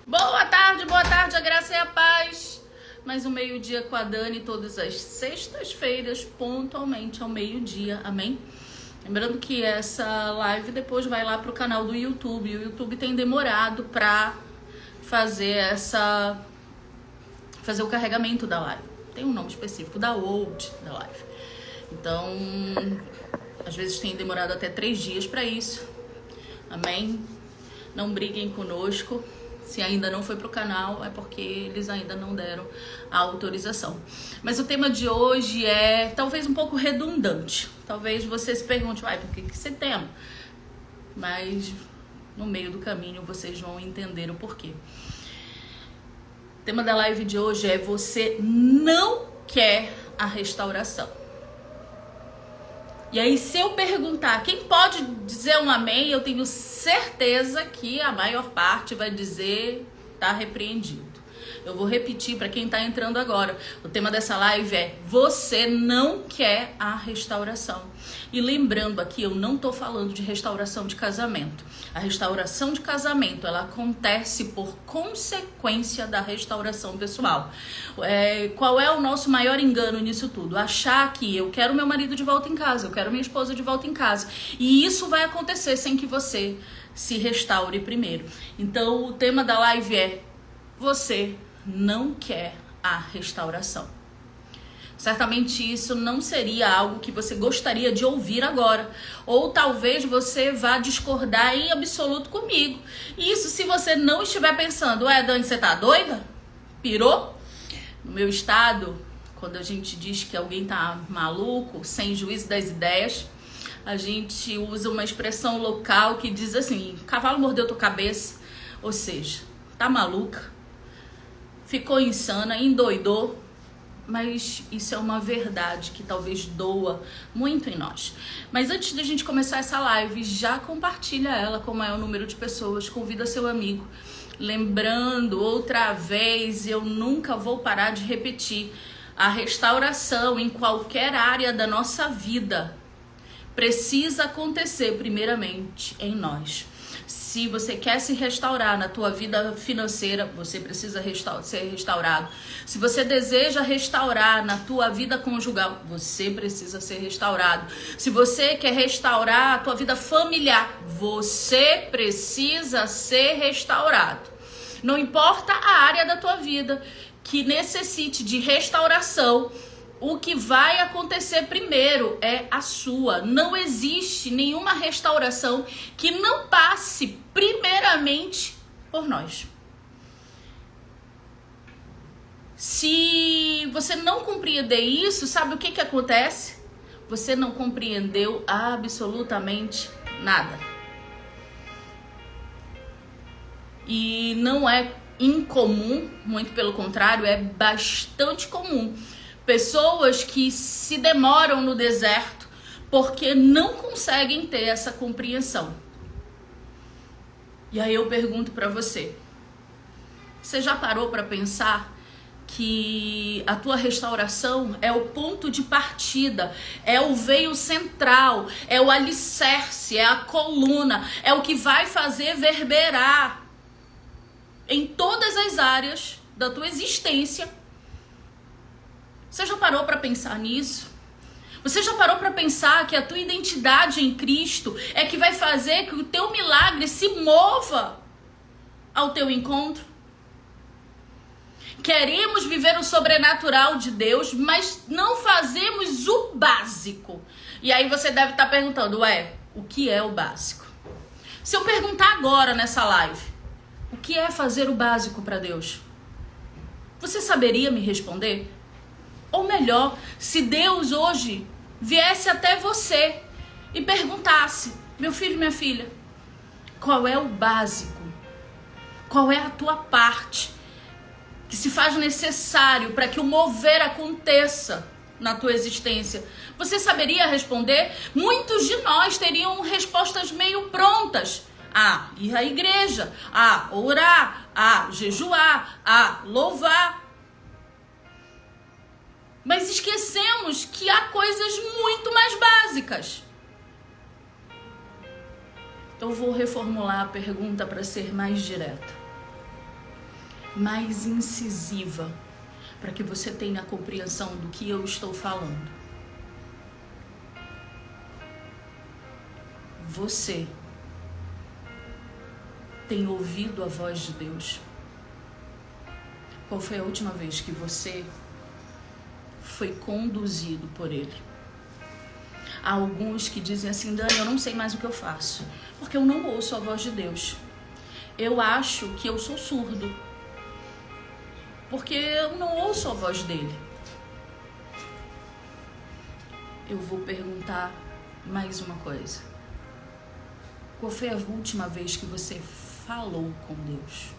Boa tarde, a graça e a paz. Mais um meio-dia com a Dani, todas as sextas-feiras, pontualmente ao meio-dia, amém? Lembrando que essa live depois vai lá pro canal do YouTube. O YouTube tem demorado pra fazer o carregamento da live. Tem um nome específico, download da live. Então, às vezes tem demorado até 3 dias pra isso, amém? Não briguem conosco. Se ainda não foi pro canal, é porque eles ainda não deram a autorização. Mas o tema de hoje é talvez um pouco redundante. Talvez você se pergunte, por que esse tema? Mas no meio do caminho vocês vão entender o porquê. O tema da live de hoje é: você não quer a restauração. E aí, se eu perguntar quem pode dizer um amém, eu tenho certeza que a maior parte vai dizer tá repreendido. Eu vou repetir para quem tá entrando agora. O tema dessa live é: você não quer a restauração. E lembrando aqui, eu não tô falando de restauração de casamento. A restauração de casamento, ela acontece por consequência da restauração pessoal. Qual é o nosso maior engano nisso tudo? Achar que eu quero meu marido de volta em casa, eu quero minha esposa de volta em casa. E isso vai acontecer sem que você se restaure primeiro. Então, o tema da live é: você não quer a restauração. Certamente isso não seria algo que você gostaria de ouvir agora. Ou talvez você vá discordar em absoluto comigo. Isso se você não estiver pensando: Dani, você tá doida? Pirou? No meu estado, quando a gente diz que alguém tá maluco, sem juízo das ideias, a gente usa uma expressão local que diz assim: cavalo mordeu tua cabeça. Ou seja, tá maluca, ficou insana, endoidou. Mas isso é uma verdade que talvez doa muito em nós. Mas antes de a gente começar essa live, já compartilha ela com o maior número de pessoas, convida seu amigo. Lembrando outra vez, eu nunca vou parar de repetir: a restauração em qualquer área da nossa vida precisa acontecer primeiramente em nós. Se você quer se restaurar na tua vida financeira, você precisa ser restaurado. Se você deseja restaurar na tua vida conjugal, você precisa ser restaurado. Se você quer restaurar a tua vida familiar, você precisa ser restaurado. Não importa a área da tua vida que necessite de restauração, o que vai acontecer primeiro é a sua. Não existe nenhuma restauração que não passe primeiramente por nós. Se você não compreender isso, sabe o que acontece? Você não compreendeu absolutamente nada. E não é incomum, muito pelo contrário, é bastante comum. Pessoas que se demoram no deserto porque não conseguem ter essa compreensão. E aí eu pergunto para você: você já parou para pensar que a tua restauração é o ponto de partida, é o veio central, é o alicerce, é a coluna, é o que vai fazer verberar em todas as áreas da tua existência? Você já parou para pensar nisso? Você já parou para pensar que a tua identidade em Cristo é que vai fazer que o teu milagre se mova ao teu encontro? Queremos viver o sobrenatural de Deus, mas não fazemos o básico. E aí você deve estar perguntando: o que é o básico? Se eu perguntar agora nessa live, o que é fazer o básico para Deus? Você saberia me responder? Ou melhor, se Deus hoje viesse até você e perguntasse: meu filho, minha filha, qual é o básico? Qual é a tua parte que se faz necessário para que o mover aconteça na tua existência? Você saberia responder? Muitos de nós teriam respostas meio prontas. Ir à igreja, orar, jejuar, louvar. Mas esquecemos que há coisas muito mais básicas. Eu vou reformular a pergunta para ser mais direta. mais incisiva, para que você tenha a compreensão do que eu estou falando. Você tem ouvido a voz de Deus? Qual foi a última vez que você foi conduzido por Ele? Há alguns que dizem assim: Dani, eu não sei mais o que eu faço, porque eu não ouço a voz de Deus. Eu acho que eu sou surdo, porque eu não ouço a voz dele. Eu vou perguntar mais uma coisa. Qual foi a última vez que você falou com Deus?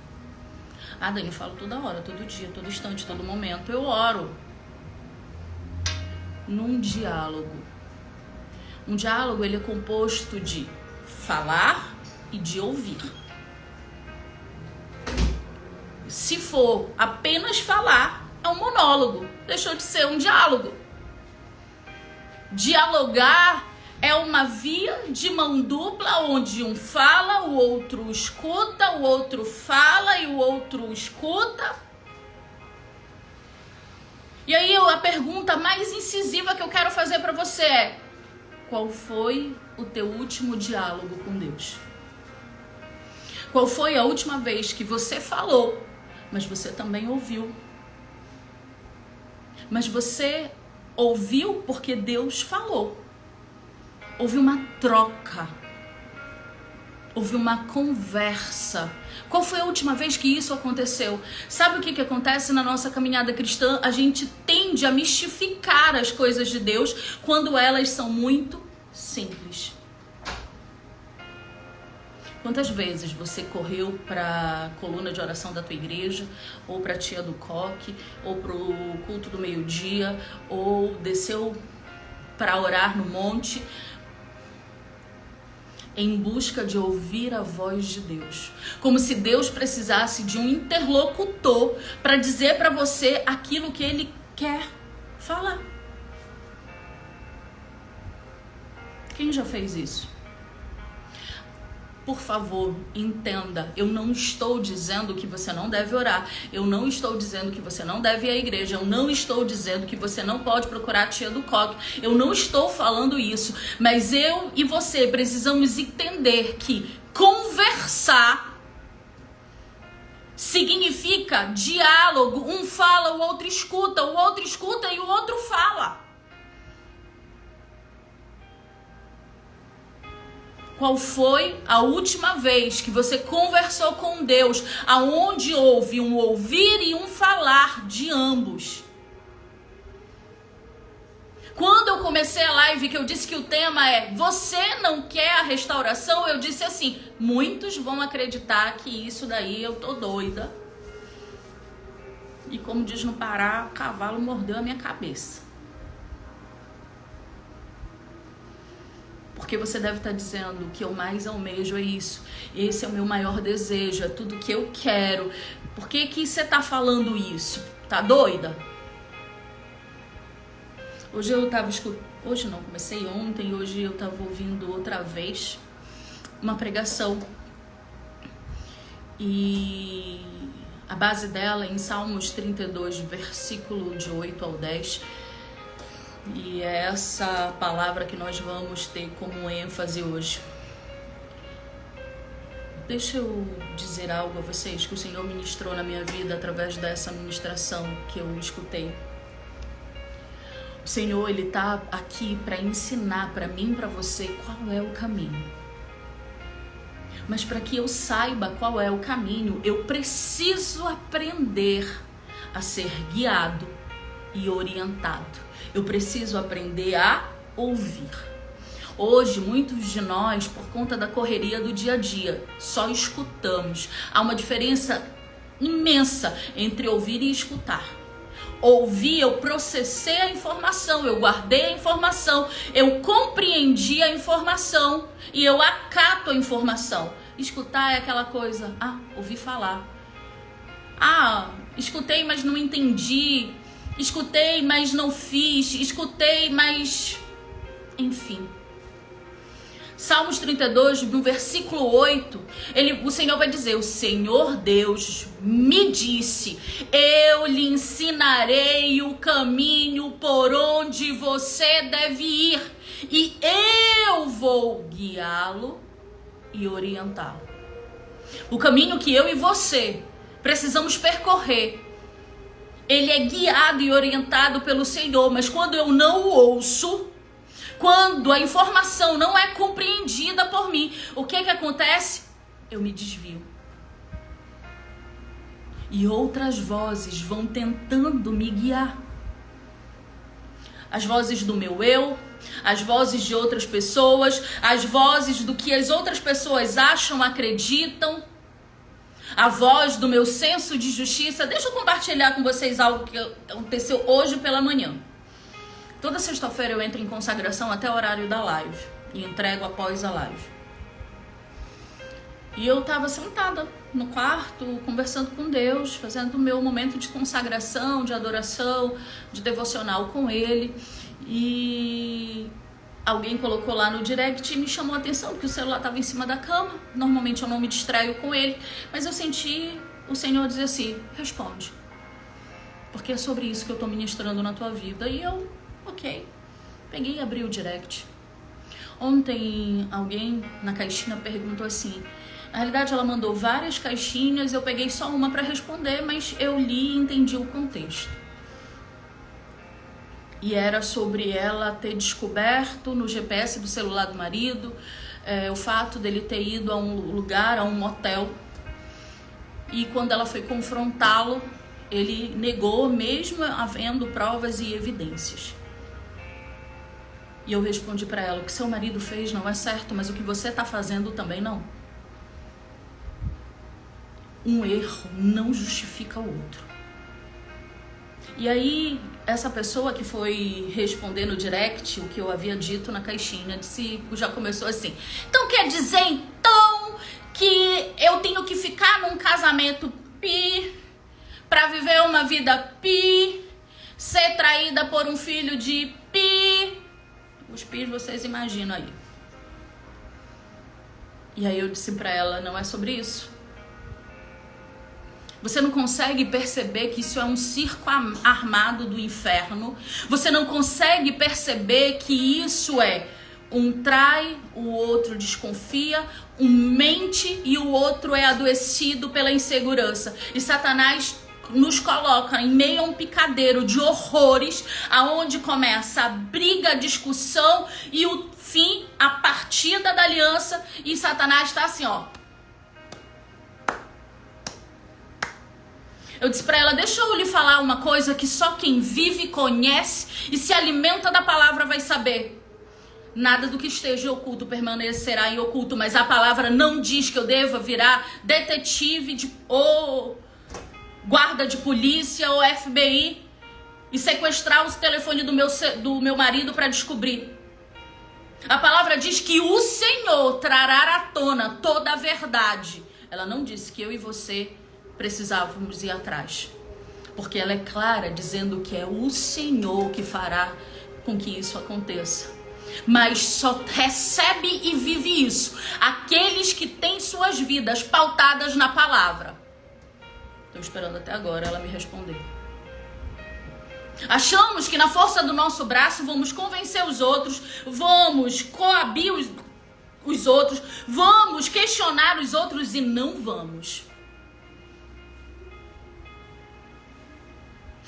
Ah, Dani, eu falo toda hora, todo dia, todo instante, todo momento. Eu oro. Num diálogo. Um diálogo, ele é composto de falar e de ouvir. Se for apenas falar, é um monólogo. Deixou de ser um diálogo. Dialogar é uma via de mão dupla, onde um fala, o outro escuta, o outro fala e o outro escuta. E aí a pergunta mais incisiva que eu quero fazer para você é: qual foi o teu último diálogo com Deus? Qual foi a última vez que você falou, mas você também ouviu? Mas você ouviu porque Deus falou. Houve uma troca. Houve uma conversa. Qual foi a última vez que isso aconteceu? Sabe o que acontece na nossa caminhada cristã? A gente tende a mistificar as coisas de Deus quando elas são muito simples. Quantas vezes você correu para a coluna de oração da tua igreja, ou para a tia do coque, ou para o culto do meio-dia, ou desceu para orar no monte, em busca de ouvir a voz de Deus, como se Deus precisasse de um interlocutor para dizer para você aquilo que Ele quer falar? Quem já fez isso? Por favor, entenda, eu não estou dizendo que você não deve orar, eu não estou dizendo que você não deve ir à igreja, eu não estou dizendo que você não pode procurar a tia do coque, eu não estou falando isso, mas eu e você precisamos entender que conversar significa diálogo, um fala, o outro escuta e o outro fala. Qual foi a última vez que você conversou com Deus, aonde houve um ouvir e um falar de ambos? Quando eu comecei a live, que eu disse que o tema é "Você não quer a restauração?", eu disse assim: muitos vão acreditar que isso daí eu tô doida. E como diz no Pará, o cavalo mordeu a minha cabeça. Porque você deve estar dizendo: o que eu mais almejo é isso. Esse é o meu maior desejo, é tudo que eu quero. Por que que você está falando isso? Tá doida? Hoje eu estava escutando... Hoje não, comecei ontem. Hoje eu estava ouvindo outra vez uma pregação. E a base dela é em Salmos 32, versículo de 8 ao 10. E é essa palavra que nós vamos ter como ênfase hoje. Deixa eu dizer algo a vocês que o Senhor ministrou na minha vida através dessa ministração que eu escutei. O Senhor, Ele está aqui para ensinar para mim e para você qual é o caminho. Mas para que eu saiba qual é o caminho, eu preciso aprender a ser guiado e orientado. Eu preciso aprender a ouvir. Hoje, muitos de nós, por conta da correria do dia a dia, só escutamos. Há uma diferença imensa entre ouvir e escutar. Ouvir, eu processei a informação, eu guardei a informação, eu compreendi a informação e eu acato a informação. Escutar é aquela coisa: ouvi falar. Escutei, mas não entendi. Escutei, mas não fiz. Escutei, mas... enfim. Salmos 32, no versículo 8, o Senhor vai dizer: o Senhor Deus me disse, eu lhe ensinarei o caminho por onde você deve ir, e eu vou guiá-lo e orientá-lo. O caminho que eu e você precisamos percorrer, ele é guiado e orientado pelo Senhor, mas quando eu não o ouço, quando a informação não é compreendida por mim, o que acontece? Eu me desvio. E outras vozes vão tentando me guiar. As vozes do meu eu, as vozes de outras pessoas, as vozes do que as outras pessoas acham, acreditam, a voz do meu senso de justiça. Deixa eu compartilhar com vocês algo que aconteceu hoje pela manhã. Toda sexta-feira eu entro em consagração até o horário da live e entrego após a live. E eu estava sentada no quarto, conversando com Deus, fazendo o meu momento de consagração, de adoração, de devocional com Ele. E alguém colocou lá no direct e me chamou a atenção, porque o celular estava em cima da cama. Normalmente eu não me distraio com ele, mas eu senti o Senhor dizer assim: responde, porque é sobre isso que eu estou ministrando na tua vida. E eu, ok, peguei e abri o direct. Ontem alguém na caixinha perguntou assim, na realidade ela mandou várias caixinhas, eu peguei só uma para responder, mas eu li e entendi o contexto. E era sobre ela ter descoberto no GPS do celular do marido o fato dele ter ido a um lugar, a um motel. E quando ela foi confrontá-lo, ele negou, mesmo havendo provas e evidências. E eu respondi para ela: o que seu marido fez não é certo, mas o que você está fazendo também não. Um erro não justifica o outro. E aí, essa pessoa que foi responder no direct o que eu havia dito na caixinha, já começou assim: então quer dizer então que eu tenho que ficar num casamento para viver uma vida ser traída por um filho de os pis vocês imaginam aí. E aí eu disse pra ela: não é sobre isso. Você não consegue perceber que isso é um circo armado do inferno? Você não consegue perceber que isso é um trai, o outro desconfia, um mente e o outro é adoecido pela insegurança. E Satanás nos coloca em meio a um picadeiro de horrores, aonde começa a briga, a discussão e o fim, a partida da aliança. E Satanás está assim, ó. Eu disse pra ela: deixa eu lhe falar uma coisa que só quem vive, conhece e se alimenta da palavra vai saber. Nada do que esteja oculto permanecerá em oculto, mas a palavra não diz que eu deva virar detetive ou guarda de polícia ou FBI e sequestrar o telefone do meu marido para descobrir. A palavra diz que o Senhor trará à tona toda a verdade. Ela não disse que eu e você precisávamos ir atrás, porque ela é clara dizendo que é o Senhor que fará com que isso aconteça. Mas só recebe e vive isso aqueles que têm suas vidas pautadas na palavra. Estou esperando até agora ela me responder. Achamos que na força do nosso braço vamos convencer os outros, vamos coabir os outros, vamos questionar os outros, e não vamos.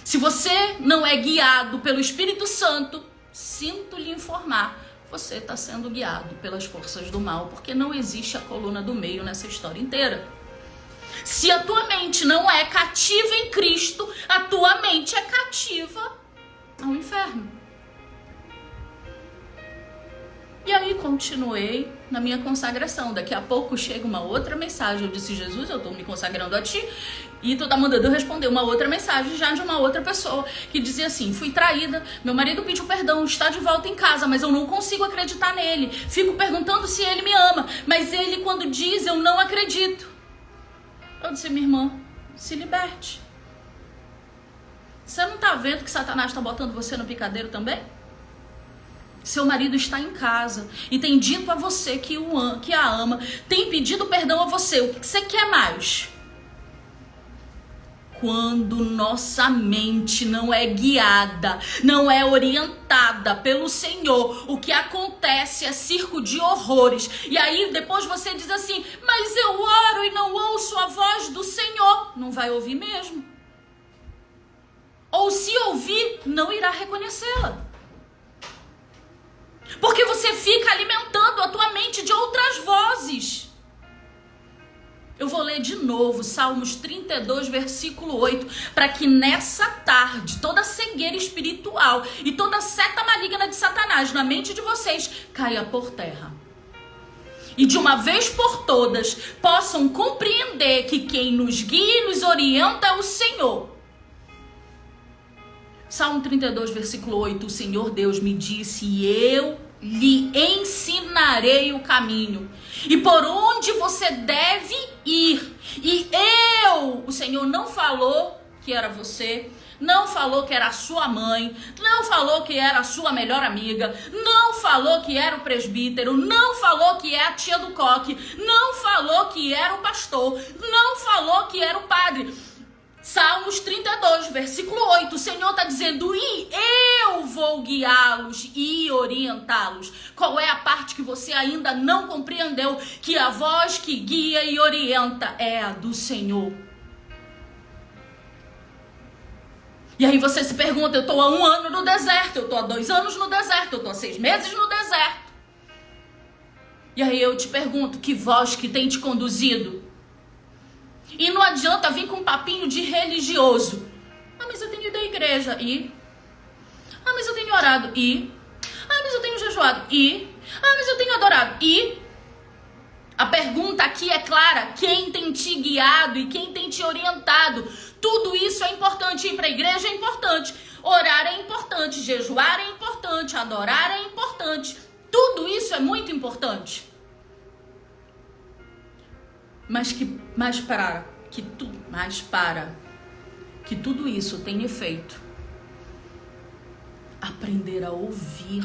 Se você não é guiado pelo Espírito Santo, sinto lhe informar, você está sendo guiado pelas forças do mal, porque não existe a coluna do meio nessa história inteira. Se a tua mente não é cativa em Cristo, a tua mente é cativa ao inferno. E aí continuei na minha consagração. Daqui a pouco chega uma outra mensagem. Eu disse: Jesus, eu estou me consagrando a ti e tu tá mandando eu responder uma outra mensagem já de uma outra pessoa que dizia assim: fui traída, meu marido pediu perdão, está de volta em casa, mas eu não consigo acreditar nele. Fico perguntando se ele me ama, mas ele quando diz eu não acredito. Eu disse: minha irmã, se liberte. Você não tá vendo que Satanás está botando você no picadeiro também? Seu marido está em casa e tem dito a você que a ama, tem pedido perdão a você. O que você quer mais? Quando nossa mente não é guiada, não é orientada pelo Senhor, o que acontece é circo de horrores. E aí depois você diz assim, mas eu oro e não ouço a voz do Senhor. Não vai ouvir mesmo. Ou se ouvir, não irá reconhecê-la. Porque você fica alimentando a tua mente de outras vozes. Eu vou ler de novo Salmos 32, versículo 8, para que nessa tarde toda cegueira espiritual e toda seta maligna de Satanás na mente de vocês caia por terra. E de uma vez por todas possam compreender que quem nos guia e nos orienta é o Senhor. Salmo 32, versículo 8, o Senhor Deus me disse, e eu lhe ensinarei o caminho, e por onde você deve ir. E o Senhor não falou que era você, não falou que era a sua mãe, não falou que era a sua melhor amiga, não falou que era o presbítero, não falou que é a tia do coque, não falou que era o pastor, não falou que era o padre. Salmos 32, versículo 8, o Senhor está dizendo, e eu vou guiá-los e orientá-los. Qual é a parte que você ainda não compreendeu? Que a voz que guia e orienta é a do Senhor. E aí você se pergunta, eu estou há 1 ano no deserto, eu estou há 2 anos no deserto, eu estou há 6 meses no deserto. E aí eu te pergunto, que voz que tem te conduzido? E não adianta vir com um papinho de religioso. Ah, mas eu tenho ido à igreja. E? Ah, mas eu tenho orado. E? Ah, mas eu tenho jejuado. E? Ah, mas eu tenho adorado. E? A pergunta aqui é clara. Quem tem te guiado e quem tem te orientado? Tudo isso é importante. Ir para a igreja é importante. Orar é importante. Jejuar é importante. Adorar é importante. Tudo isso é muito importante. Mas para que tudo isso tenha efeito, aprender a ouvir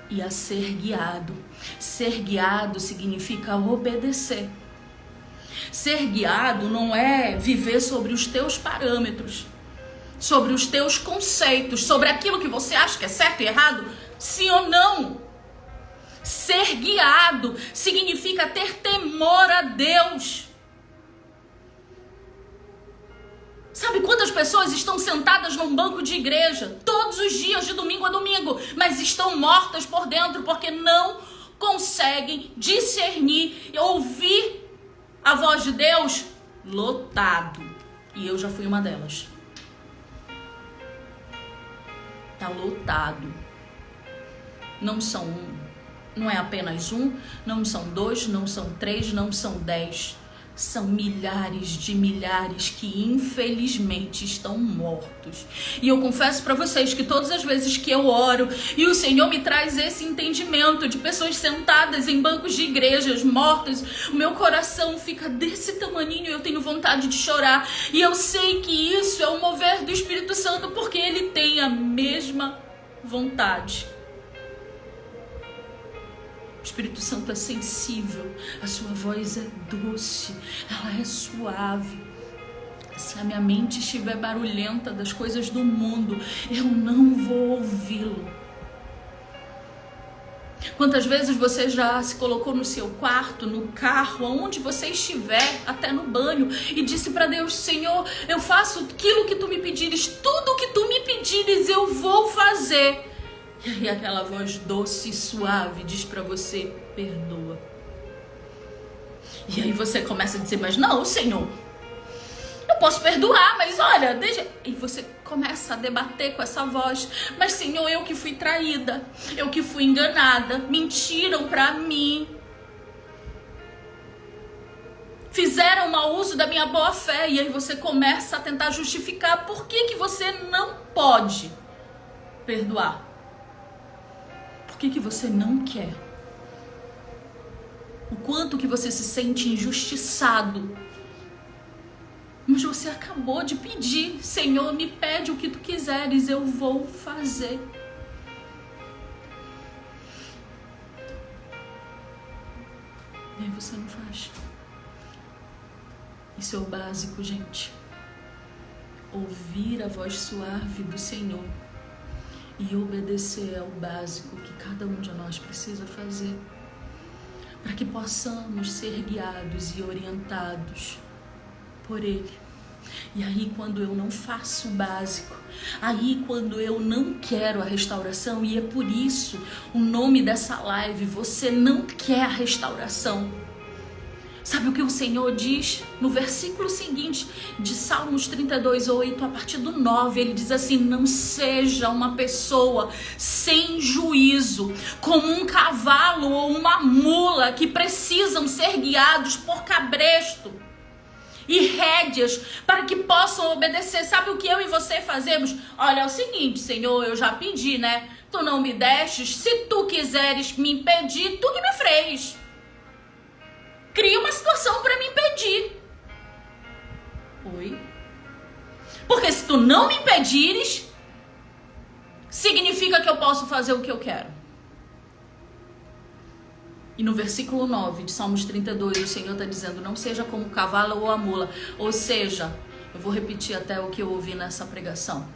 e a ser guiado. Ser guiado significa obedecer. Ser guiado não é viver sobre os teus parâmetros, sobre os teus conceitos, sobre aquilo que você acha que é certo e errado, sim ou não. Ser guiado significa ter temor a Deus. Sabe quantas pessoas estão sentadas num banco de igreja todos os dias, de domingo a domingo, mas estão mortas por dentro porque não conseguem discernir e ouvir a voz de Deus? Lotado. E eu já fui uma delas. Tá lotado. Não é apenas 1, não são 2, não são 3, não são 10. São milhares de milhares que infelizmente estão mortos. E eu confesso para vocês que todas as vezes que eu oro e o Senhor me traz esse entendimento de pessoas sentadas em bancos de igrejas mortas, o meu coração fica desse tamaninho e eu tenho vontade de chorar. E eu sei que isso é o mover do Espírito Santo, porque Ele tem a mesma vontade. O Espírito Santo é sensível, a sua voz é doce, ela é suave. Se a minha mente estiver barulhenta das coisas do mundo, eu não vou ouvi-lo. Quantas vezes você já se colocou no seu quarto, no carro, aonde você estiver, até no banho, e disse para Deus, Senhor, eu faço aquilo que tu me pedires, tudo que tu me pedires eu vou fazer. E aí aquela voz doce e suave diz pra você, perdoa. E aí você começa a dizer, mas não, Senhor, eu posso perdoar, mas olha, deixa... E você começa a debater com essa voz, mas Senhor, eu que fui traída, eu que fui enganada, mentiram pra mim. Fizeram mau uso da minha boa fé. E aí você começa a tentar justificar por que você não pode perdoar. Por que você não quer? O quanto que você se sente injustiçado. Mas você acabou de pedir, Senhor, me pede o que tu quiseres, eu vou fazer. você não faz. Isso é o básico, gente. Ouvir a voz suave do Senhor e obedecer é o básico que cada um de nós precisa fazer, para que possamos ser guiados e orientados por Ele. E aí, quando eu não faço o básico, aí quando eu não quero a restauração, e é por isso o nome dessa live, você não quer a restauração. Sabe o que o Senhor diz no versículo seguinte de Salmos 32:8, a partir do 9, ele diz assim: não seja uma pessoa sem juízo, como um cavalo ou uma mula que precisam ser guiados por cabresto e rédeas para que possam obedecer. Sabe o que eu e você fazemos? Olha, é o seguinte, Senhor, eu já pedi, né? Tu não me destes, se tu quiseres me impedir, tu que me freies. Cria uma situação para me impedir. Oi? Porque se tu não me impedires, significa que eu posso fazer o que eu quero. E no versículo 9 de Salmos 32, o Senhor está dizendo: não seja como o cavalo ou a mula. Ou seja, eu vou repetir até o que eu ouvi nessa pregação.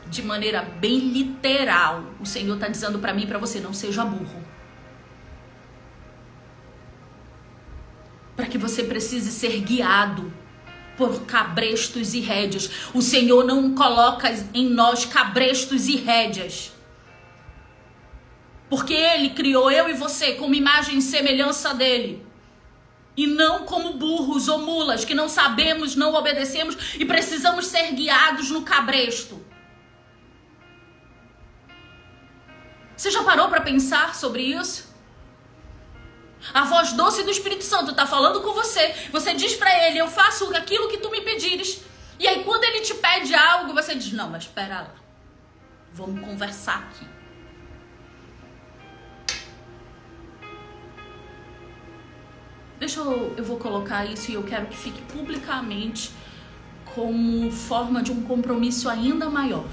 De maneira bem literal, o Senhor está dizendo para mim e para você: não seja burro. Para que você precise ser guiado por cabrestos e rédeas. O Senhor não coloca em nós cabrestos e rédeas, porque Ele criou eu e você como imagem e semelhança dEle, e não como burros ou mulas que não sabemos, não obedecemos e precisamos ser guiados no cabresto. Você já parou para pensar sobre isso? A voz doce do Espírito Santo está falando com você. Você diz para Ele: eu faço aquilo que tu me pedires. E aí quando Ele te pede algo, você diz: não, mas espera lá, vamos conversar aqui. Eu vou colocar isso e eu quero que fique publicamente como forma de um compromisso ainda maior.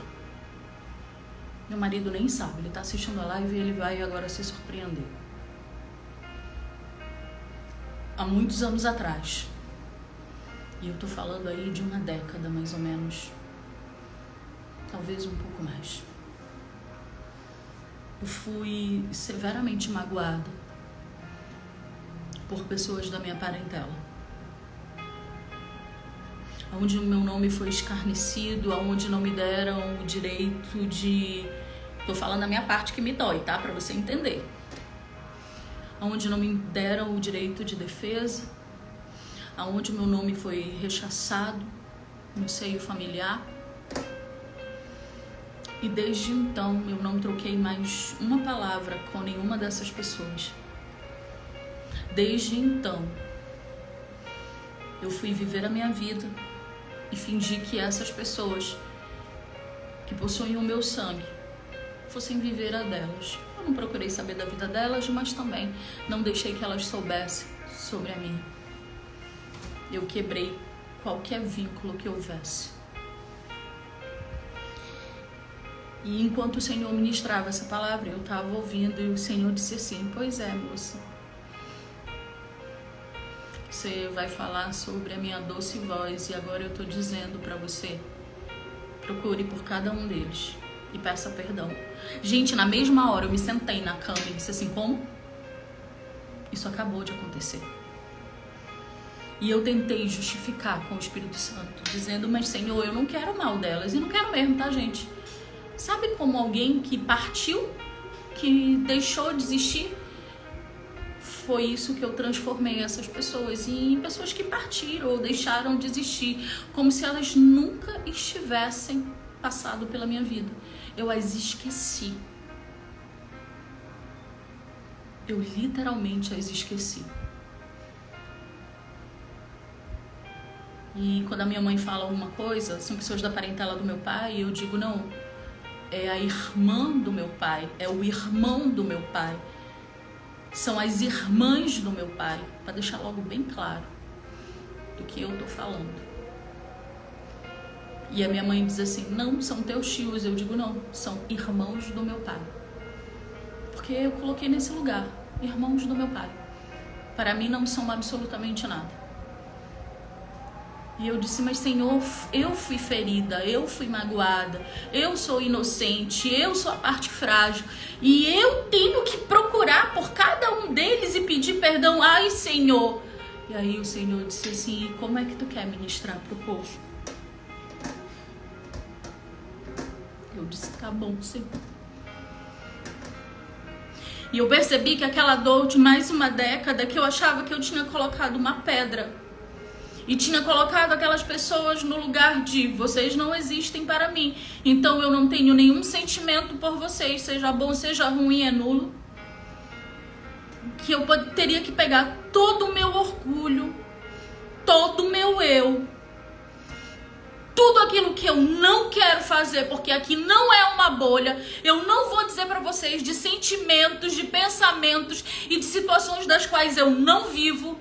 Meu marido nem sabe, ele está assistindo a live e ele vai agora se surpreender. Há muitos anos atrás, e eu tô falando aí de uma década mais ou menos, talvez um pouco mais, eu fui severamente magoada por pessoas da minha parentela, onde o meu nome foi escarnecido, onde não me deram o direito de... Tô falando da minha parte que me dói, tá? Pra você entender. Onde não me deram o direito de defesa, onde meu nome foi rechaçado no seio familiar. E desde então eu não troquei mais uma palavra com nenhuma dessas pessoas. Desde então eu fui viver a minha vida e fingi que essas pessoas que possuem o meu sangue fossem viver a delas. Eu não procurei saber da vida delas, mas também não deixei que elas soubessem sobre a minha. Eu quebrei qualquer vínculo que houvesse. E enquanto o Senhor ministrava essa palavra, eu estava ouvindo e o Senhor disse assim: pois é, moça, você vai falar sobre a minha doce voz e agora eu estou dizendo para você, procure por cada um deles e peça perdão. Gente, na mesma hora eu me sentei na cama e disse assim: como? Isso acabou de acontecer. E eu tentei justificar com o Espírito Santo, dizendo: mas Senhor, eu não quero mal delas. E não quero mesmo, tá, gente? Sabe como alguém que partiu, que deixou de existir? Foi isso que eu transformei essas pessoas em pessoas que partiram ou deixaram de existir, como se elas nunca estivessem passado pela minha vida. Eu as esqueci. Eu literalmente as esqueci. E quando a minha mãe fala alguma coisa, são pessoas da parentela do meu pai, eu digo: não, é a irmã do meu pai, é o irmão do meu pai, são as irmãs do meu pai, para deixar logo bem claro do que eu tô falando. E a minha mãe diz assim: não, são teus tios. Eu digo: não, são irmãos do meu pai. Porque eu coloquei nesse lugar. irmãos do meu pai. Para mim não são absolutamente nada. E eu disse, mas Senhor, eu fui ferida, eu fui magoada, eu sou inocente, eu sou a parte frágil. E eu tenho que procurar por cada um deles e pedir perdão. Ai, Senhor. E aí o Senhor disse assim, e como é que tu quer ministrar para o povo? Eu disse, tá bom, Senhor. E eu percebi que aquela dor de mais uma década, que eu achava que eu tinha colocado uma pedra. E tinha colocado aquelas pessoas no lugar de, vocês não existem para mim. Então eu não tenho nenhum sentimento por vocês, seja bom, seja ruim, é nulo. Que eu teria que pegar todo o meu orgulho, todo o meu eu, tudo aquilo que eu não quero fazer, porque aqui não é uma bolha. Eu não vou dizer para vocês de sentimentos, de pensamentos e de situações das quais eu não vivo.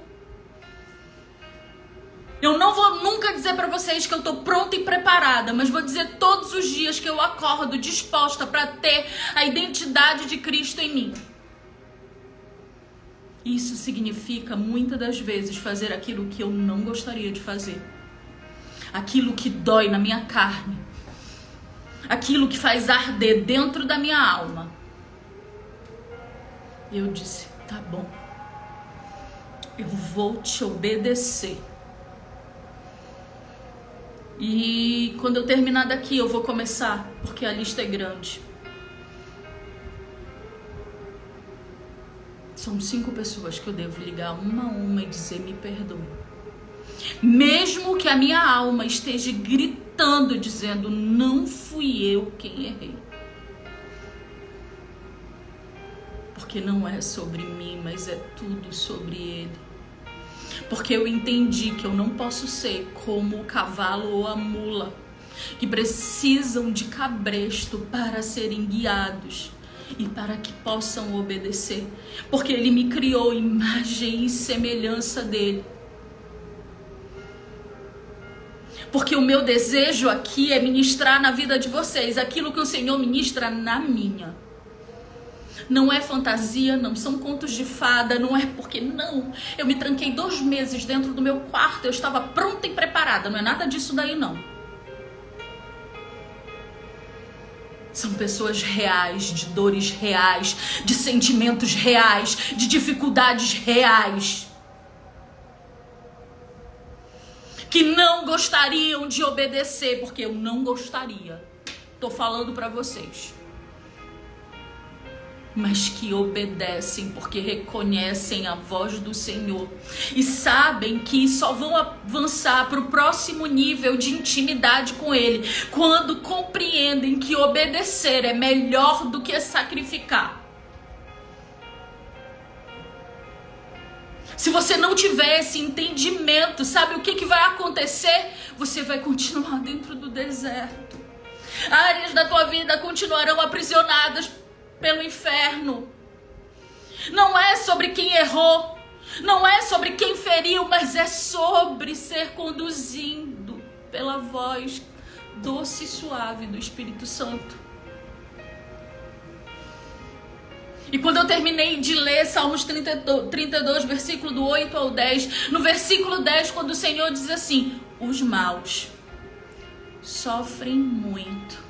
Eu não vou nunca dizer para vocês que eu tô pronta e preparada, mas vou dizer todos os dias que eu acordo disposta para ter a identidade de Cristo em mim. Isso significa, muitas das vezes, fazer aquilo que eu não gostaria de fazer. Aquilo que dói na minha carne. Aquilo que faz arder dentro da minha alma. Eu disse, tá bom. Eu vou te obedecer. E quando eu terminar daqui, eu vou começar, porque a lista é grande. São 5 pessoas que eu devo ligar uma a uma e dizer, me perdoe. Mesmo que a minha alma esteja gritando, dizendo, não fui eu quem errei. Porque não é sobre mim, mas é tudo sobre ele. Porque eu entendi que eu não posso ser como o cavalo ou a mula, que precisam de cabresto para serem guiados e para que possam obedecer. Porque ele me criou imagem e semelhança dele. Porque o meu desejo aqui é ministrar na vida de vocês aquilo que o Senhor ministra na minha. Não é fantasia, não são contos de fada, não é porque não. Eu me tranquei 2 meses dentro do meu quarto, eu estava pronta e preparada, não é nada disso daí não. São pessoas reais, de dores reais, de sentimentos reais, de dificuldades reais. Que não gostariam de obedecer, porque eu não gostaria. Tô falando pra vocês. Mas que obedecem porque reconhecem a voz do Senhor e sabem que só vão avançar para o próximo nível de intimidade com Ele quando compreendem que obedecer é melhor do que sacrificar. Se você não tiver esse entendimento, sabe o que vai acontecer? Você vai continuar dentro do deserto. Áreas da tua vida continuarão aprisionadas pelo inferno. Não é sobre quem errou, não é sobre quem feriu, mas é sobre ser conduzido pela voz doce e suave do Espírito Santo. E quando eu terminei de ler Salmos 32, versículo do 8 ao 10, no versículo 10, quando o Senhor diz assim, os maus sofrem muito,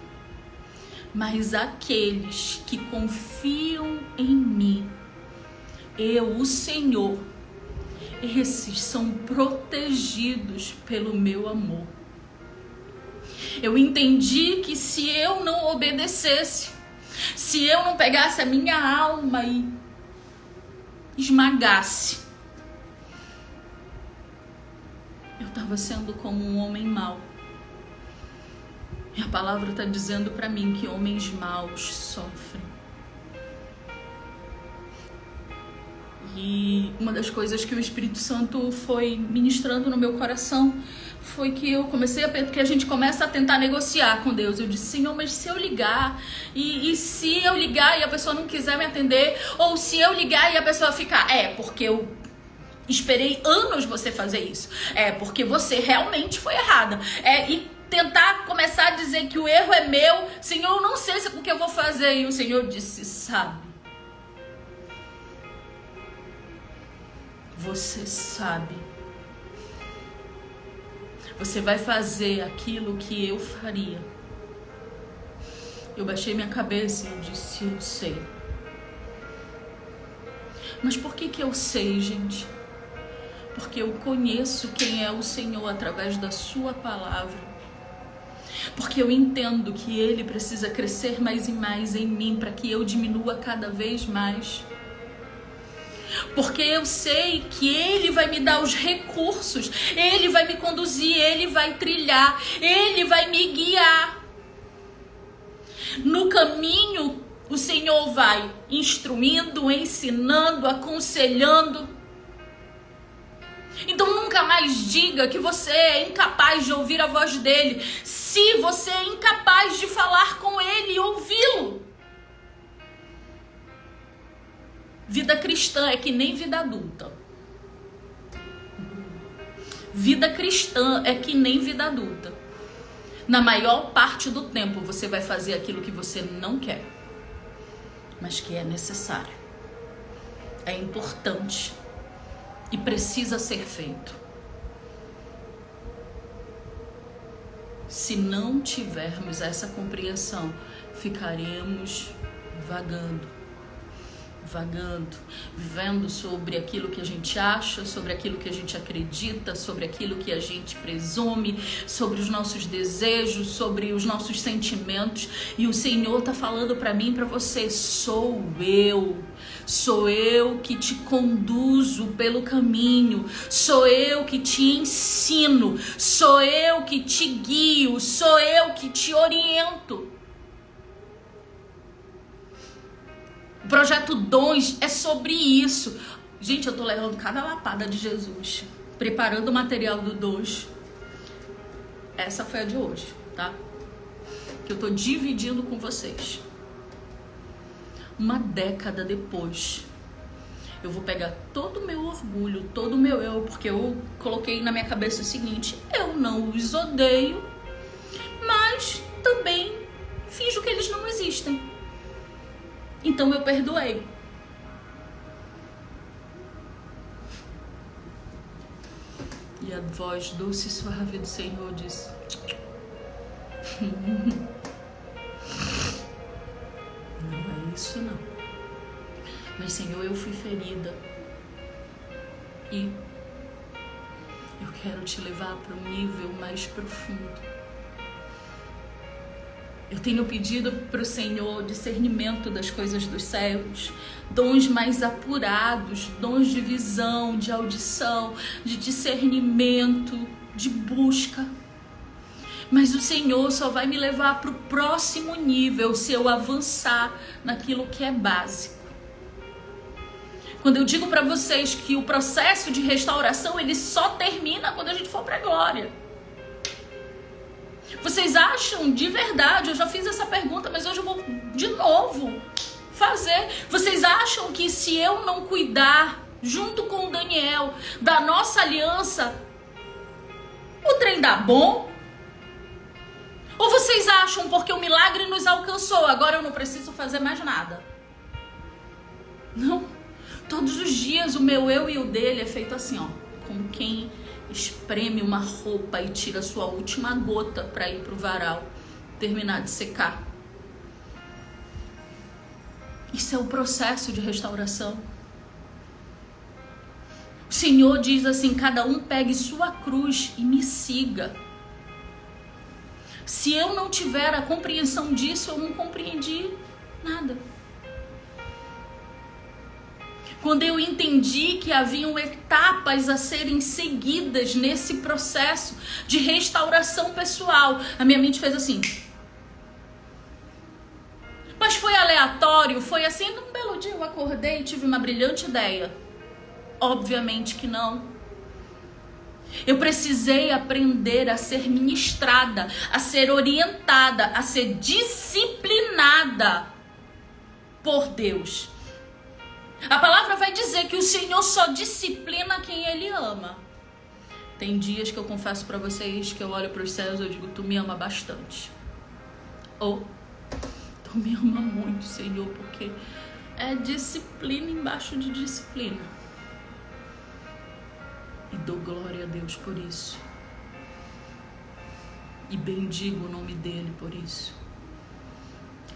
mas aqueles que confiam em mim, eu, o Senhor, esses são protegidos pelo meu amor. Eu entendi que se eu não obedecesse, se eu não pegasse a minha alma e esmagasse, eu estava sendo como um homem mau. E a palavra está dizendo para mim que homens maus sofrem. E uma das coisas que o Espírito Santo foi ministrando no meu coração foi que eu comecei porque a gente começa a tentar negociar com Deus. Eu disse, Senhor, mas se eu ligar, e se eu ligar e a pessoa não quiser me atender, ou se eu ligar e a pessoa ficar, porque eu esperei anos você fazer isso, porque você realmente foi errada, e tentar começar a dizer que o erro é meu, Senhor, eu não sei o que eu vou fazer. E o Senhor disse, sabe, você sabe. Você vai fazer aquilo que eu faria. Eu baixei minha cabeça e eu disse, eu sei. Mas por que eu sei, gente? Porque eu conheço quem é o Senhor através da sua palavra. Porque eu entendo que Ele precisa crescer mais e mais em mim para que eu diminua cada vez mais. Porque eu sei que Ele vai me dar os recursos, Ele vai me conduzir, Ele vai trilhar, Ele vai me guiar. No caminho, o Senhor vai instruindo, ensinando, aconselhando. Então nunca mais diga que você é incapaz de ouvir a voz dele, se você é incapaz de falar com ele e ouvi-lo. Vida cristã é que nem vida adulta. Vida cristã é que nem vida adulta. Na maior parte do tempo você vai fazer aquilo que você não quer, mas que é necessário, é importante e precisa ser feito. Se não tivermos essa compreensão, ficaremos vagando, vivendo sobre aquilo que a gente acha, sobre aquilo que a gente acredita, sobre aquilo que a gente presume, sobre os nossos desejos, sobre os nossos sentimentos. E o Senhor está falando para mim e para você, sou eu que te conduzo pelo caminho, sou eu que te ensino, sou eu que te guio, sou eu que te oriento. O projeto Dons é sobre isso. Gente, eu tô levando cada lapada de Jesus, preparando o material do Dons. Essa foi a de hoje, tá? Que eu tô dividindo com vocês. Uma década depois, eu vou pegar todo o meu orgulho, todo o meu eu, porque eu coloquei na minha cabeça o seguinte: eu não os odeio, mas também finjo que eles não existem. Então eu perdoei. E a voz doce e suave do Senhor disse: não é isso não. Mas Senhor, eu fui ferida. E eu quero te levar para um nível mais profundo. Eu tenho pedido para o Senhor discernimento das coisas dos céus, dons mais apurados, dons de visão, de audição, de discernimento, de busca. Mas o Senhor só vai me levar para o próximo nível se eu avançar naquilo que é básico. Quando eu digo para vocês que o processo de restauração ele só termina quando a gente for para a glória. Vocês acham de verdade, eu já fiz essa pergunta, mas hoje eu vou de novo fazer. Vocês acham que se eu não cuidar, junto com o Daniel, da nossa aliança, o trem dá bom? Ou vocês acham porque o milagre nos alcançou, agora eu não preciso fazer mais nada? Não. Todos os dias o meu eu e o dele é feito assim, ó, como quem espreme uma roupa e tira a sua última gota para ir pro varal, terminar de secar. Isso é o processo de restauração. O Senhor diz assim: cada um pegue sua cruz e me siga. Se eu não tiver a compreensão disso, eu não compreendi nada. Quando eu entendi que haviam etapas a serem seguidas nesse processo de restauração pessoal, a minha mente fez assim. Mas foi aleatório? Foi assim? Num belo dia eu acordei e tive uma brilhante ideia. Obviamente que não. Eu precisei aprender a ser ministrada, a ser orientada, a ser disciplinada por Deus. A palavra vai dizer que o Senhor só disciplina quem Ele ama. Tem dias que eu confesso para vocês que eu olho para os céus e eu digo: tu me ama bastante. Ou tu me ama muito, Senhor, porque é disciplina embaixo de disciplina. E dou glória a Deus por isso. E bendigo o nome dele por isso.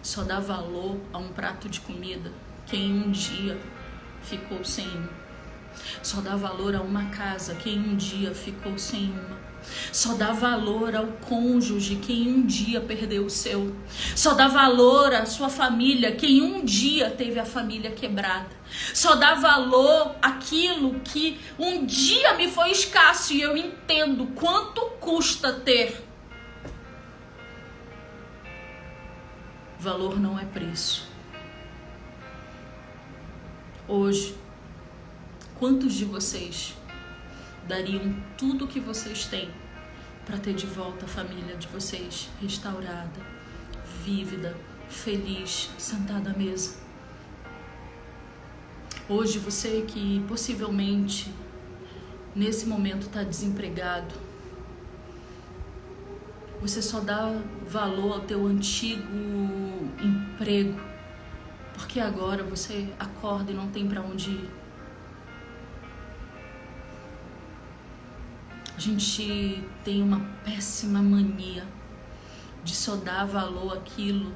Só dá valor a um prato de comida quem um dia ficou sem um. Só dá valor a uma casa quem um dia ficou sem uma. Só dá valor ao cônjuge quem um dia perdeu o seu. Só dá valor à sua família quem um dia teve a família quebrada. Só dá valor àquilo que um dia me foi escasso, e eu entendo quanto custa ter. Valor não é preço. Hoje, quantos de vocês dariam tudo o que vocês têm para ter de volta a família de vocês restaurada, vívida, feliz, sentada à mesa? Hoje, você que possivelmente nesse momento está desempregado, você só dá valor ao teu antigo emprego porque agora você acorda e não tem para onde ir. A gente tem uma péssima mania de só dar valor àquilo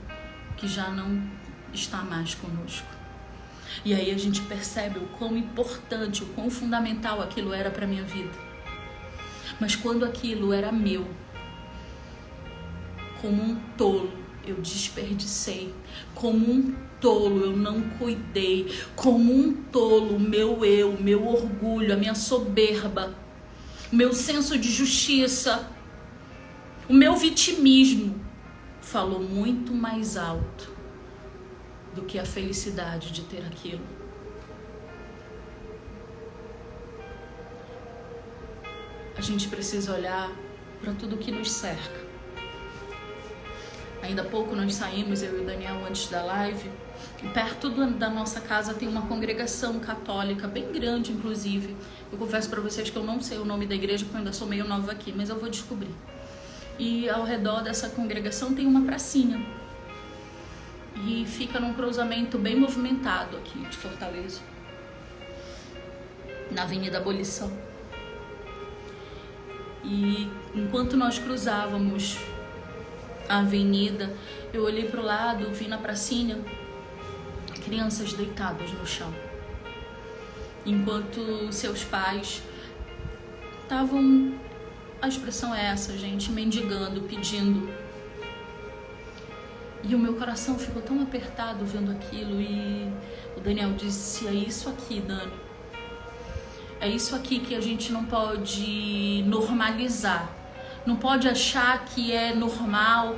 que já não está mais conosco. E aí a gente percebe o quão importante, o quão fundamental aquilo era para minha vida. Mas quando aquilo era meu, como um tolo, eu desperdicei. Como um tolo, eu não cuidei. Como um tolo, o meu eu, o meu orgulho, a minha soberba, o meu senso de justiça, o meu vitimismo falou muito mais alto do que a felicidade de ter aquilo. A gente precisa olhar para tudo que nos cerca. Ainda há pouco nós saímos, eu e o Daniel, antes da live, e perto da nossa casa tem uma congregação católica, bem grande inclusive. Eu confesso para vocês que eu não sei o nome da igreja, porque eu ainda sou meio nova aqui, mas eu vou descobrir. E ao redor dessa congregação tem uma pracinha. E fica num cruzamento bem movimentado aqui de Fortaleza, na Avenida Abolição. E enquanto nós cruzávamos a avenida, eu olhei para o lado, vi na pracinha crianças deitadas no chão, enquanto seus pais estavam, a expressão é essa, gente, mendigando, pedindo. E o meu coração ficou tão apertado vendo aquilo, e o Daniel disse: é isso aqui, Dani, é isso aqui que a gente não pode normalizar. Não pode achar que é normal.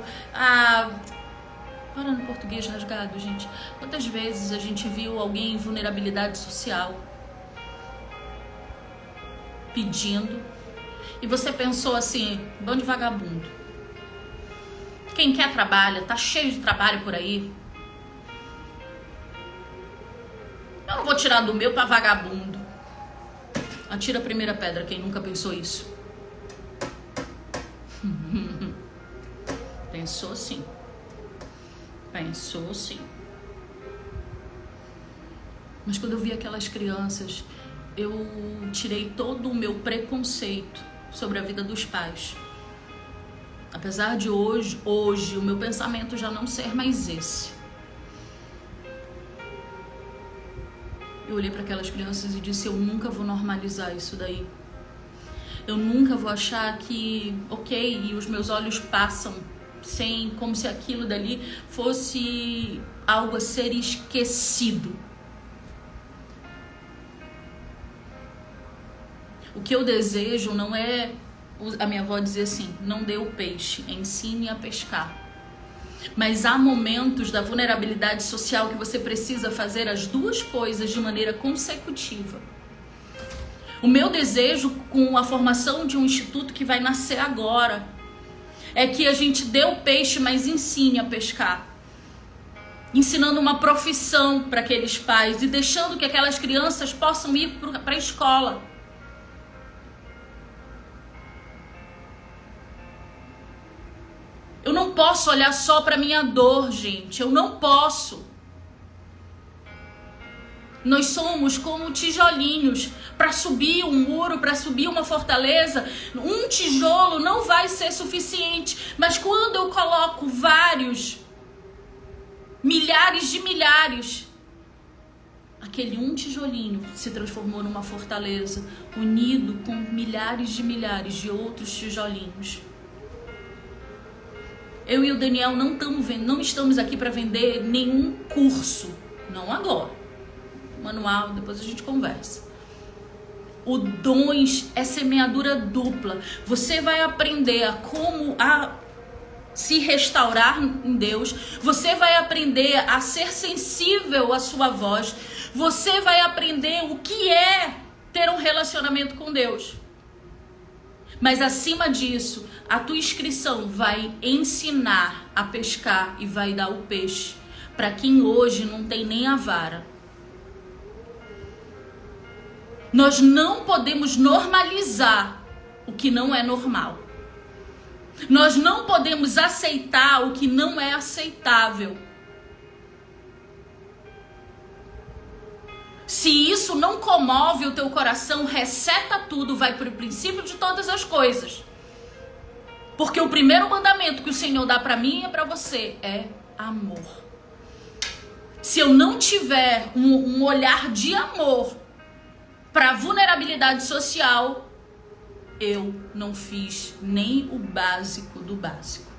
Para no português rasgado, gente. Quantas vezes a gente viu alguém em vulnerabilidade social pedindo, e você pensou assim: bando de vagabundo. Quem quer trabalha, tá cheio de trabalho por aí. Eu não vou tirar do meu para vagabundo. Atira a primeira pedra quem nunca pensou isso. Pensou sim. Pensou sim. Mas quando eu vi aquelas crianças, eu tirei todo o meu preconceito sobre a vida dos pais. Apesar de hoje o meu pensamento já não ser mais esse. Eu olhei para aquelas crianças e disse: eu nunca vou normalizar isso daí. Eu nunca vou achar que, ok, e os meus olhos passam como se aquilo dali fosse algo a ser esquecido. O que eu desejo não é, a minha avó dizia assim: não dê o peixe, ensine a pescar. Mas há momentos da vulnerabilidade social que você precisa fazer as duas coisas de maneira consecutiva. O meu desejo com a formação de um instituto que vai nascer agora é que a gente dê o peixe, mas ensine a pescar. Ensinando uma profissão para aqueles pais e deixando que aquelas crianças possam ir para a escola. Eu não posso olhar só para minha dor, gente. Eu não posso. Nós somos como tijolinhos. Para subir um muro, para subir uma fortaleza, um tijolo não vai ser suficiente. Mas quando eu coloco vários, milhares de milhares, aquele um tijolinho se transformou numa fortaleza, unido com milhares de outros tijolinhos. Eu e o Daniel não estamos aqui para vender nenhum curso, não agora. Manual, depois a gente conversa. O dons é semeadura dupla. Você vai aprender a como se restaurar em Deus. Você vai aprender a ser sensível à sua voz. Você vai aprender o que é ter um relacionamento com Deus. Mas acima disso, a tua inscrição vai ensinar a pescar e vai dar o peixe para quem hoje não tem nem a vara. Nós não podemos normalizar o que não é normal. Nós não podemos aceitar o que não é aceitável. Se isso não comove o teu coração, reseta tudo, vai para o princípio de todas as coisas. Porque o primeiro mandamento que o Senhor dá para mim e para você é amor. Se eu não tiver um olhar de amor para vulnerabilidade social, eu não fiz nem o básico do básico.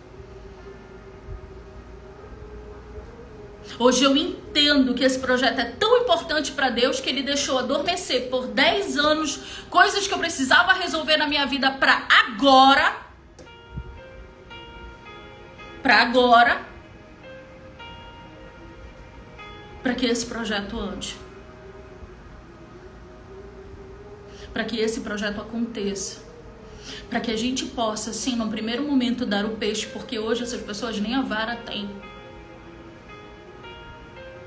Hoje eu entendo que esse projeto é tão importante para Deus que Ele deixou adormecer por 10 anos coisas que eu precisava resolver na minha vida para agora, para que esse projeto ande. Para que esse projeto aconteça. Para que a gente possa, sim, no primeiro momento dar o peixe, porque hoje essas pessoas nem a vara têm.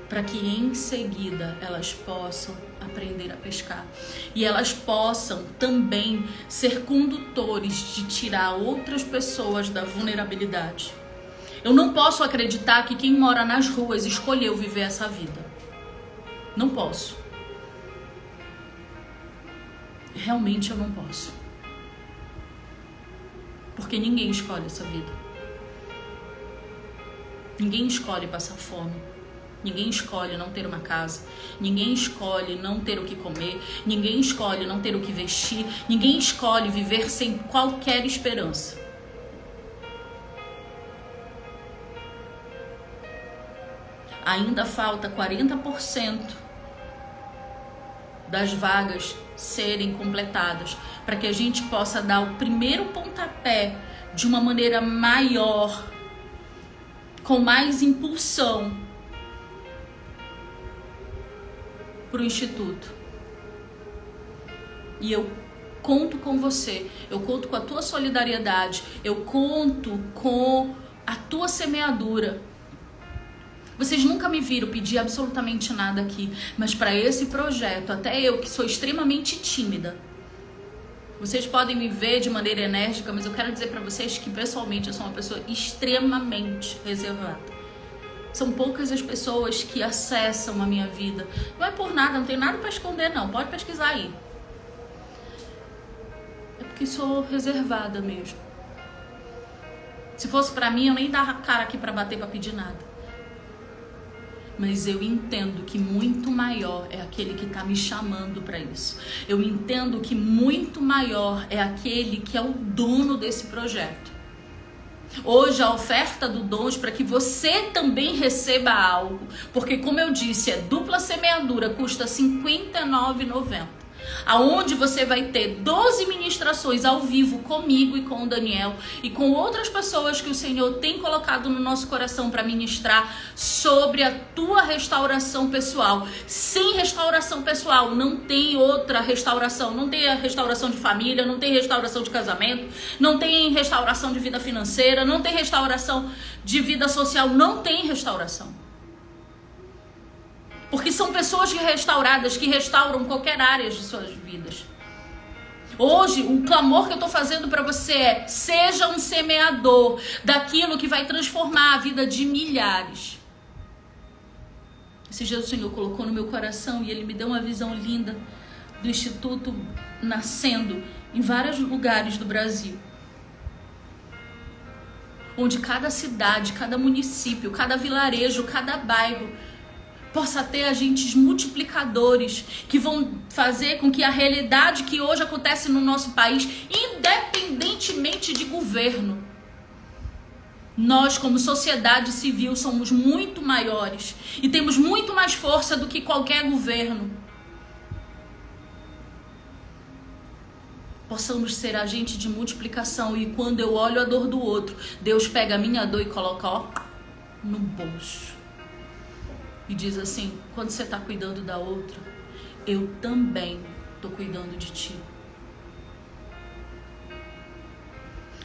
Para que em seguida elas possam aprender a pescar. E elas possam também ser condutores de tirar outras pessoas da vulnerabilidade. Eu não posso acreditar que quem mora nas ruas escolheu viver essa vida. Não posso. Realmente eu não posso. Porque ninguém escolhe essa vida. Ninguém escolhe passar fome. Ninguém escolhe não ter uma casa. Ninguém escolhe não ter o que comer. Ninguém escolhe não ter o que vestir. Ninguém escolhe viver sem qualquer esperança. Ainda falta 40% das vagas serem completadas para que a gente possa dar o primeiro pontapé de uma maneira maior, com mais impulsão para o Instituto. E eu conto com você, eu conto com a tua solidariedade, eu conto com a tua semeadura. Vocês nunca me viram pedir absolutamente nada aqui, mas para esse projeto, até eu que sou extremamente tímida, vocês podem me ver de maneira enérgica, mas eu quero dizer para vocês que pessoalmente eu sou uma pessoa extremamente reservada. São poucas as pessoas que acessam a minha vida. Não é por nada, não tem nada para esconder não, pode pesquisar aí. É porque sou reservada mesmo. Se fosse para mim, eu nem dava cara aqui para bater, para pedir nada. Mas eu entendo que muito maior é aquele que está me chamando para isso. Eu entendo que muito maior é aquele que é o dono desse projeto. Hoje a oferta do Dons para que você também receba algo, porque como eu disse, é dupla semeadura, custa R$ 59,90. Aonde você vai ter 12 ministrações ao vivo comigo e com o Daniel e com outras pessoas que o Senhor tem colocado no nosso coração para ministrar sobre a tua restauração pessoal. Sem restauração pessoal não tem outra restauração, não tem a restauração de família, não tem restauração de casamento, não tem restauração de vida financeira, não tem restauração de vida social, não tem restauração. Porque são pessoas restauradas que restauram qualquer área de suas vidas. Hoje, o clamor que eu estou fazendo para você é: seja um semeador daquilo que vai transformar a vida de milhares. Esses dias o Senhor colocou no meu coração e Ele me deu uma visão linda do Instituto nascendo em vários lugares do Brasil. Onde cada cidade, cada município, cada vilarejo, cada bairro possa ter agentes multiplicadores que vão fazer com que a realidade que hoje acontece no nosso país, independentemente de governo, nós como sociedade civil somos muito maiores e temos muito mais força do que qualquer governo. Possamos ser agente de multiplicação e quando eu olho a dor do outro, Deus pega a minha dor e coloca no bolso. E diz assim, quando você está cuidando da outra, eu também estou cuidando de ti.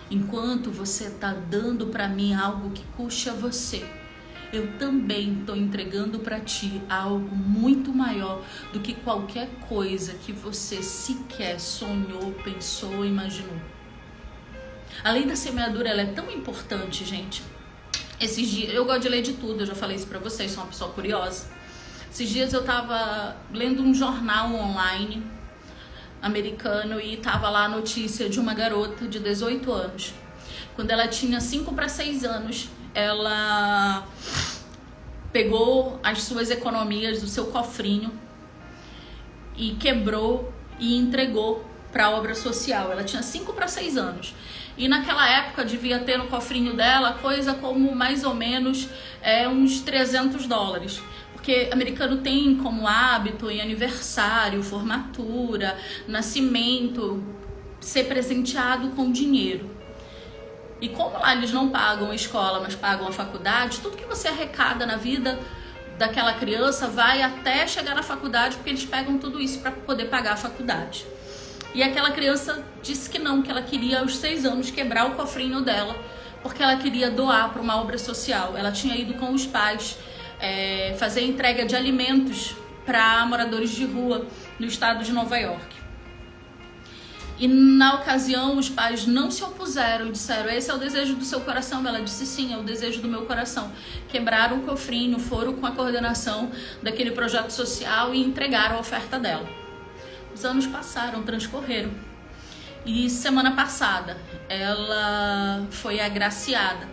Enquanto você está dando para mim algo que custe a você, eu também estou entregando para ti algo muito maior do que qualquer coisa que você sequer sonhou, pensou, imaginou. A lei da semeadura, ela é tão importante, gente. Esses dias, eu gosto de ler de tudo, eu já falei isso pra vocês, sou uma pessoa curiosa. Esses dias eu tava lendo um jornal online americano e tava lá a notícia de uma garota de 18 anos. Quando ela tinha 5 para 6 anos, ela pegou as suas economias do seu cofrinho e quebrou e entregou para a obra social. Ela tinha 5 para 6 anos. E naquela época devia ter no cofrinho dela coisa como mais ou menos uns $300. Porque americano tem como hábito em aniversário, formatura, nascimento, ser presenteado com dinheiro. E como lá eles não pagam a escola, mas pagam a faculdade, tudo que você arrecada na vida daquela criança vai até chegar na faculdade, porque eles pegam tudo isso para poder pagar a faculdade. E aquela criança disse que não, que ela queria aos 6 anos quebrar o cofrinho dela, porque ela queria doar para uma obra social. Ela tinha ido com os pais fazer entrega de alimentos para moradores de rua no estado de Nova York. E na ocasião os pais não se opuseram e disseram, esse é o desejo do seu coração? Ela disse, sim, é o desejo do meu coração. Quebraram o cofrinho, foram com a coordenação daquele projeto social e entregaram a oferta dela. Os anos passaram, transcorreram. E semana passada ela foi agraciada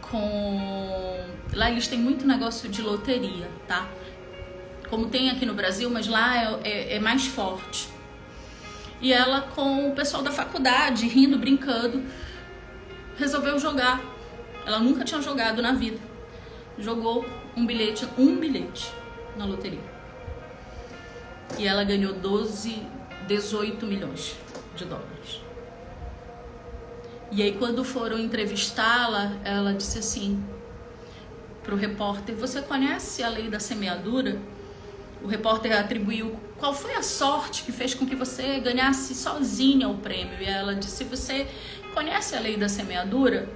com... Lá eles têm muito negócio de loteria, tá? Como tem aqui no Brasil, mas lá é mais forte. E ela, com o pessoal da faculdade, rindo, brincando, resolveu jogar. Ela nunca tinha jogado na vida. Jogou um bilhete na loteria. E ela ganhou 18 milhões de dólares. E aí quando foram entrevistá-la, ela disse assim pro repórter, você conhece a lei da semeadura? O repórter atribuiu qual foi a sorte que fez com que você ganhasse sozinha o prêmio. E ela disse, você conhece a lei da semeadura?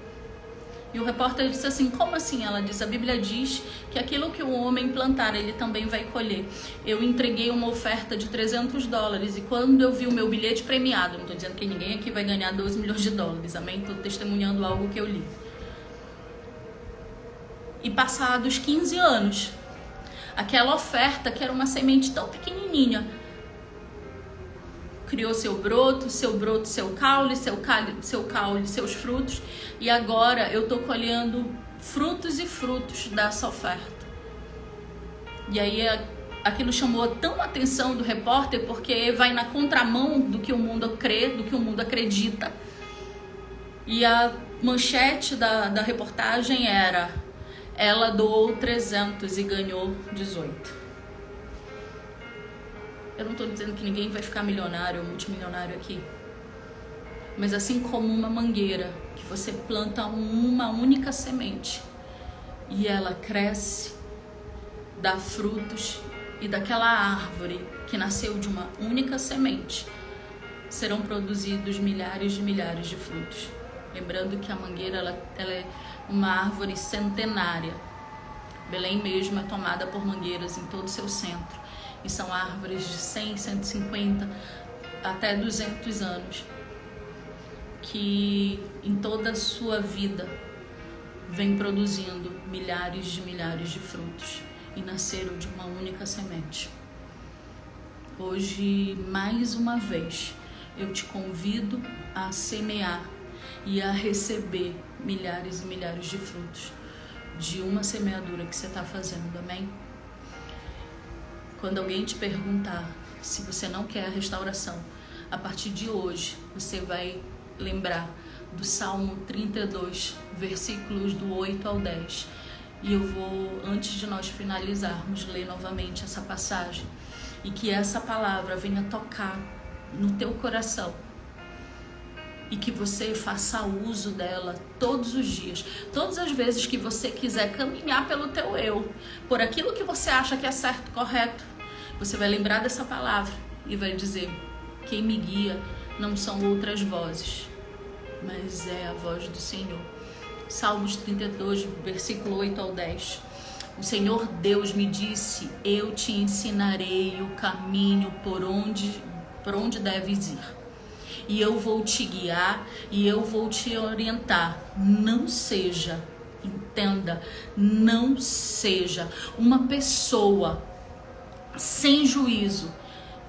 E o repórter disse assim, como assim? Ela disse, a Bíblia diz que aquilo que o homem plantar, ele também vai colher. Eu entreguei uma oferta de $300 e quando eu vi o meu bilhete premiado, não estou dizendo que ninguém aqui vai ganhar 12 milhões de dólares, amém? Estou testemunhando algo que eu li. E passados 15 anos, aquela oferta, que era uma semente tão pequenininha, criou seu broto, seu caule, seu caule, seus frutos. E agora eu tô colhendo frutos e frutos dessa oferta. E aí aquilo chamou tão a atenção do repórter, porque vai na contramão do que o mundo crê, do que o mundo acredita. E a manchete da reportagem era, ela doou 300 e ganhou 18. Eu não estou dizendo que ninguém vai ficar milionário ou multimilionário aqui. Mas assim como uma mangueira, que você planta uma única semente e ela cresce, dá frutos, e daquela árvore que nasceu de uma única semente, serão produzidos milhares de frutos. Lembrando que a mangueira ela é uma árvore centenária. Belém mesmo é tomada por mangueiras em todo o seu centro. E são árvores de 100, 150 até 200 anos, que em toda a sua vida vem produzindo milhares de frutos. e nasceram de uma única semente. Hoje, mais uma vez, eu te convido a semear e a receber milhares e milhares de frutos de uma semeadura que você está fazendo, amém? Quando alguém te perguntar se você não quer a restauração, a partir de hoje você vai lembrar do Salmo 32, versículos do 8 ao 10. E eu vou, antes de nós finalizarmos, ler novamente essa passagem. E que essa palavra venha tocar no teu coração. E que você faça uso dela todos os dias. Todas as vezes que você quiser caminhar pelo teu eu, por aquilo que você acha que é certo, correto, você vai lembrar dessa palavra e vai dizer: quem me guia não são outras vozes, mas é a voz do Senhor. Salmos 32, versículo 8 ao 10. O Senhor Deus me disse: eu te ensinarei o caminho por onde deves ir. E eu vou te guiar e eu vou te orientar. Não seja, entenda, não seja uma pessoa sem juízo,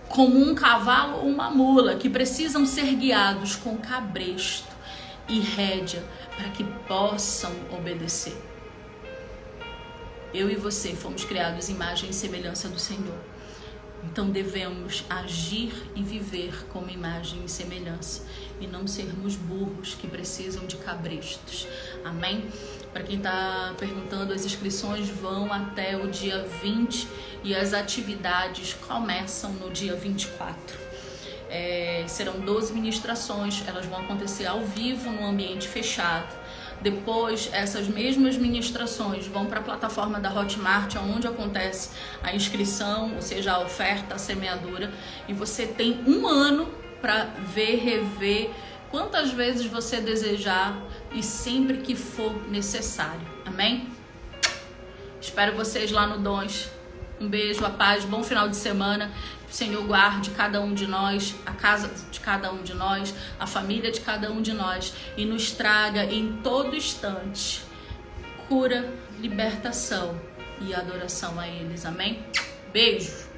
como um cavalo ou uma mula, que precisam ser guiados com cabresto e rédea para que possam obedecer. Eu e você fomos criados em imagem e semelhança do Senhor. Então devemos agir e viver como imagem e semelhança e não sermos burros que precisam de cabrestos. Amém? Para quem está perguntando, as inscrições vão até o dia 20 e as atividades começam no dia 24. Serão 12 ministrações, elas vão acontecer ao vivo no ambiente fechado. Depois, essas mesmas ministrações vão para a plataforma da Hotmart, onde acontece a inscrição, ou seja, a oferta, a semeadura. E você tem um ano para ver, rever, quantas vezes você desejar e sempre que for necessário. Amém? Espero vocês lá no Dons. Um beijo, a paz, bom final de semana. Que o Senhor guarde cada um de nós, a casa de cada um de nós, a família de cada um de nós e nos traga em todo instante cura, libertação e adoração a eles. Amém? Beijo!